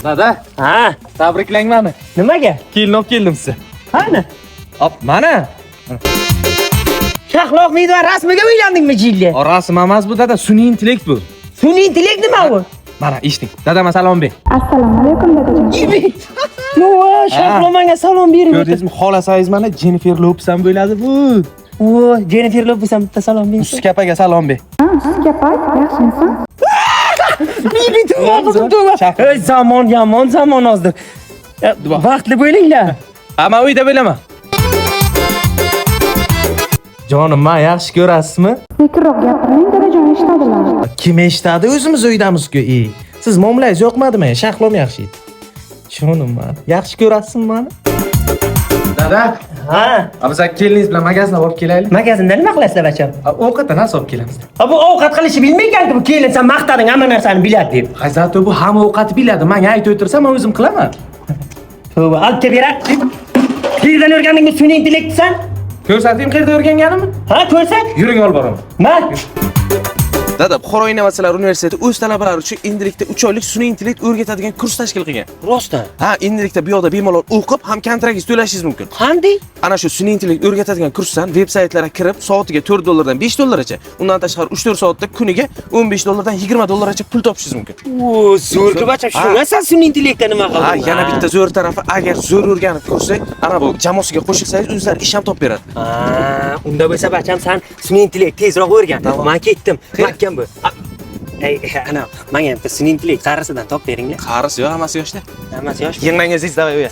Dada, Ha, tabriklang meni. nimaga? Kelin olib keldim sizga. Qani? Hop, mana. Shahloq video rasmiga uylandingmi Jilli? Rasm emas bu dada, sun'iy intellekt bu. Sun'iy intellekt nima u? Mana eshiting. Dadama salom ber. Assalomu alaykum dadajon. Voy, Shahloq menga salom berib o'tdi. Ko'rdingizmi, xolasangiz mana Jennifer Lopez ham bo'ladi bu. Voy, Jennifer Lopez ham bitta salom berdi. Skapaga salom ber. Gapay, yaxshimisan? Bibi tuva. Ey zamon yomon zamon hozir. Vaqtli bo'linglar. Ama uyda bo'laman. Jonim, men yaxshi ko'rasizmi? Sekinroq gapiring, dadajon eshitadilar. Kim eshitadi? O'zimiz uydamiz-ku. Siz muomalangiz yo'qmadimi? Shahlo yaxshi edi. Jonim, men yaxshi ko'rasizmi meni? Dada, Ha, biz keliningiz bilan magazinga olib kelaylik. magazinda nima qilasizlar bacham? Ovqatdan nasib olib kelamiz. Bu ovqat qilishni bilmaygan-ku bu kelin, sen maqtading hamma narsani biladi deb. Hayzato bu hamma ovqat biladi. Menga aytib o'tirsam, men o'zim qilaman. Tövbe, olib kelib berak. Qayerdan o'rgandingmi sun'iy intellektsan? Ko'rsating qayerda o'rganganimni? Ha, ko'rsak? Yuring olib boraman. Ma? Dada, Buxoro Innovatsiyalar universiteti o'z talabalari uchun endilikda 3 oylik sun'iy intellekt o'rgatadigan kurs tashkil qilgan. Rostdan. Ha, endilikda bu yoqda bemalol o'qib, ham kontraktingizni to'lashingiz mumkin. Qanday? Ana shu sun'iy intellekt o'rgatadigan kursdan veb-saytlarga kirib, soatiga $4 dan $5 undan tashqari 3-4 soatda kuniga $15 dan $20 pul topishingiz mumkin. O, zo'r-ku bacham, shunga sun'iy intellektda nima qilding? Ha, yana bitta zo'r tarafi, agar zo'r o'rganib ko'rsak, ana bu jamoasiga qo'shilsangiz, o'zlari ish ham topib beradi. Ha, unda bo'lsa bacham sen sun'iy intellekt tezroq o'rgan. Men ketdim. Mahkam bo'l. Ey, ana, menga bitta sun'iy intellekt qarisidan topib beringlar. Qarisi yo'q, hammasi yoshda. Hammasi yosh. Yengmangiz, davay, o'ya.